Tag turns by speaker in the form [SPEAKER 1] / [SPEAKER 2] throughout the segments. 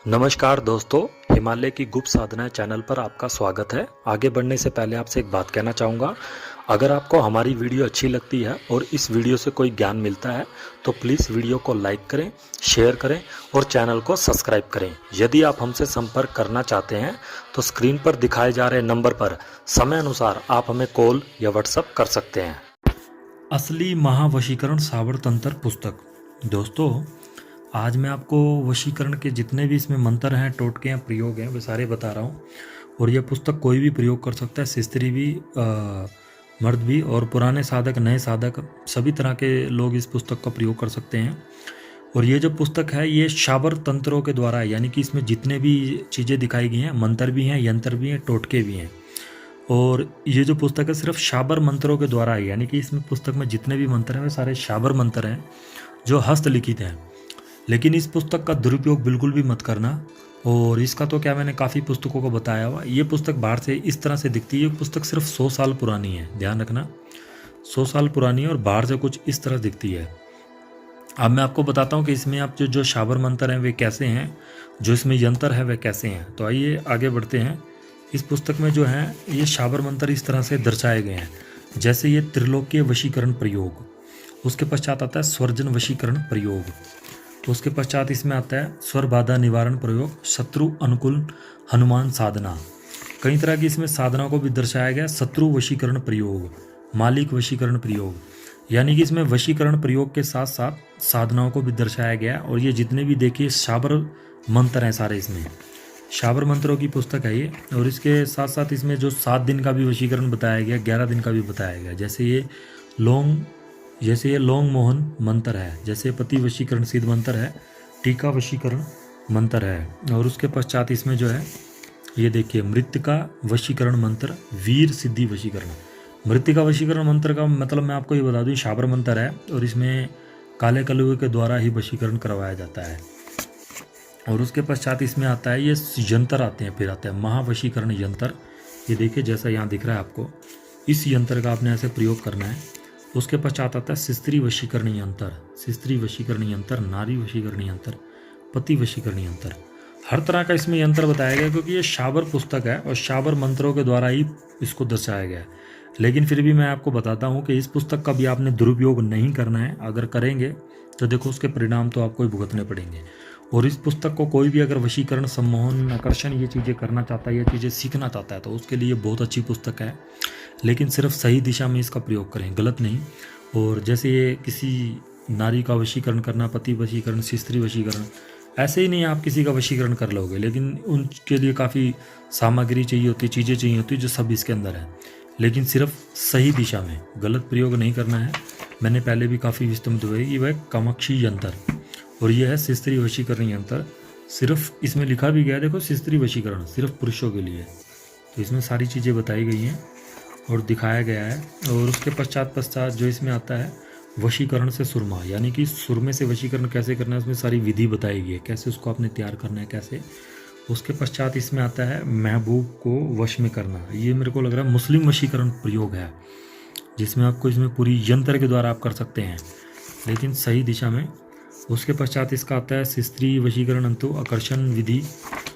[SPEAKER 1] नमस्कार दोस्तों, हिमालय की गुप्त साधनाएं चैनल पर आपका स्वागत है। आगे बढ़ने से पहले आपसे एक बात कहना चाहूँगा। अगर आपको हमारी वीडियो अच्छी लगती है और इस वीडियो से कोई ज्ञान मिलता है तो प्लीज़ वीडियो को लाइक करें, शेयर करें और चैनल को सब्सक्राइब करें। यदि आप हमसे संपर्क करना चाहते हैं तो स्क्रीन पर दिखाए जा रहे नंबर पर समय अनुसार आप हमें कॉल या व्हाट्सएप कर सकते हैं। असली महावशीकरण सावर तंत्र पुस्तक। दोस्तों, आज मैं आपको वशीकरण के जितने भी इसमें मंत्र हैं, टोटके हैं, प्रयोग हैं, वे सारे बता रहा हूँ। और यह पुस्तक कोई भी प्रयोग कर सकता है, स्त्री भी, मर्द भी, और पुराने साधक, नए साधक, सभी तरह के लोग इस पुस्तक का प्रयोग कर सकते हैं। और ये जो पुस्तक है ये शाबर तंत्रों के द्वारा है, यानी कि इसमें जितने भी चीज़ें दिखाई गई हैं, मंत्र भी हैं, यंत्र भी हैं, टोटके भी हैं। और ये जो पुस्तक है सिर्फ शाबर मंत्रों के द्वारा है, यानी कि इसमें पुस्तक में जितने भी मंत्र हैं वे सारे शाबर मंत्र हैं जो हस्तलिखित हैं। लेकिन इस पुस्तक का दुरुपयोग बिल्कुल भी मत करना। और इसका तो क्या, मैंने काफ़ी पुस्तकों को बताया हुआ। ये पुस्तक बाहर से इस तरह से दिखती है। ये पुस्तक सिर्फ 100 साल पुरानी है, ध्यान रखना, 100 साल पुरानी है और बाहर से कुछ इस तरह दिखती है। अब मैं आपको बताता हूँ कि इसमें आप जो शाबर मंत्र हैं वे कैसे हैं, जो इसमें यंत्र है वे कैसे हैं। तो आइए आगे बढ़ते हैं। इस पुस्तक में जो है ये शाबर मंत्र इस तरह से दर्शाए गए हैं, जैसे ये त्रिलोकीय वशीकरण प्रयोग, उसके पश्चात आता है स्वर्जन वशीकरण प्रयोग, तो उसके पश्चात इसमें आता है स्वर बाधा निवारण प्रयोग, शत्रु अनुकूल हनुमान साधना। कई तरह की इसमें साधनाओं को भी दर्शाया गया। शत्रु वशीकरण प्रयोग, मालिक वशीकरण प्रयोग, यानी कि इसमें वशीकरण प्रयोग के साथ साथ साधनाओं को भी दर्शाया गया। और ये जितने भी देखिए शाबर मंत्र हैं सारे, इसमें शाबर मंत्रों की पुस्तक है ये। और इसके साथ साथ इसमें जो 7 दिन का भी वशीकरण बताया गया, 11 दिन का भी बताया गया। जैसे ये लौंग मोहन मंत्र है, जैसे पति वशीकरण सिद्ध मंत्र है, टीका वशीकरण मंत्र है। और उसके पश्चात इसमें जो है ये देखिए मृतिका वशीकरण मंत्र, वीर सिद्धि वशीकरण। मृतिका वशीकरण मंत्र का मतलब मैं आपको ये बता दूँ, शाबर मंत्र है और इसमें काले कलुए के द्वारा ही वशीकरण करवाया जाता है। और उसके पश्चात इसमें आता है ये यंत्र आते हैं, फिर आता है महावशीकरण यंत्र। ये देखिए जैसा यहाँ दिख रहा है आपको, इस यंत्र का आपने ऐसे प्रयोग करना है। उसके पश्चात आता है स्त्री वशीकरण यंत्र, स्त्री वशीकरण यंत्र, नारी वशीकरण यंत्र, पति वशीकरण यंत्र। हर तरह का इसमें यंत्र बताया गया, क्योंकि ये शाबर पुस्तक है और शाबर मंत्रों के द्वारा ही इसको दर्शाया गया है। लेकिन फिर भी मैं आपको बताता हूँ कि इस पुस्तक का भी आपने दुरुपयोग नहीं करना है। अगर करेंगे तो देखो उसके परिणाम तो आपको ही भुगतने पड़ेंगे। और इस पुस्तक को कोई भी अगर वशीकरण, सम्मोहन, आकर्षण ये चीज़ें करना चाहता है, ये चीज़ें सीखना चाहता है, तो उसके लिए बहुत अच्छी पुस्तक है। लेकिन सिर्फ सही दिशा में इसका प्रयोग करें, गलत नहीं। और जैसे ये किसी नारी का वशीकरण करना, पति वशीकरण, स्त्री वशीकरण, ऐसे ही नहीं आप किसी का वशीकरण कर लोगे, लेकिन उनके लिए काफ़ी सामग्री चाहिए होती है, चीज़ें चाहिए होती है, जो सब इसके अंदर है। लेकिन सिर्फ सही दिशा में, गलत प्रयोग नहीं करना है। मैंने पहले भी काफ़ी विस्तृत हुई कि वह कामाक्षी यंत्र, और यह है स्त्री वशीकरण यंत्र। सिर्फ इसमें लिखा भी गया, देखो स्त्री वशीकरण सिर्फ पुरुषों के लिए। तो इसमें सारी चीज़ें बताई गई हैं और दिखाया गया है। और उसके पश्चात जो इसमें आता है वशीकरण से सुरमा, यानी कि सुरमे से वशीकरण कैसे करना है, उसमें सारी विधि बताई गई है, कैसे उसको आपने तैयार करना है, कैसे। उसके पश्चात इसमें आता है महबूब को वश में करना। ये मेरे को लग रहा है मुस्लिम वशीकरण प्रयोग है, जिसमें आपको इसमें पूरी यंत्र के द्वारा आप कर सकते हैं, लेकिन सही दिशा में। उसके पश्चात इसका आता है स्त्री वशीकरण अंतु आकर्षण विधि।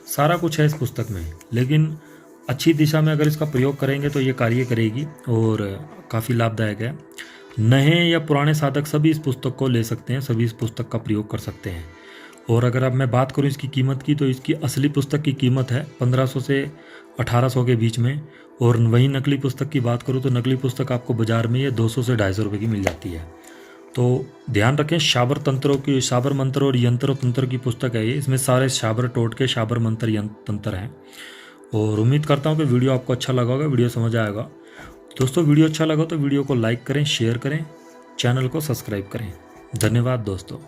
[SPEAKER 1] सारा कुछ है इस पुस्तक में, लेकिन अच्छी दिशा में अगर इसका प्रयोग करेंगे तो ये कार्य करेगी और काफ़ी लाभदायक है। नए या पुराने साधक सभी इस पुस्तक को ले सकते हैं, सभी इस पुस्तक का प्रयोग कर सकते हैं। और अगर अब मैं बात करूं इसकी कीमत की, तो इसकी असली पुस्तक की कीमत है 1500 से 1800 के बीच में। और वहीं नकली पुस्तक की बात करूं तो नकली पुस्तक आपको बाज़ार में ये 200 से 250 रुपये की मिल जाती है। तो ध्यान रखें, शाबर मंत्र और यंत्र तंत्र की पुस्तक है ये। इसमें सारे शाबर टोटके, शाबर मंत्र, तंत्र हैं। और उम्मीद करता हूँ कि वीडियो आपको अच्छा लगा होगा, वीडियो समझ आएगा। दोस्तों, वीडियो अच्छा लगा तो वीडियो को लाइक करें, शेयर करें, चैनल को सब्सक्राइब करें। धन्यवाद दोस्तों।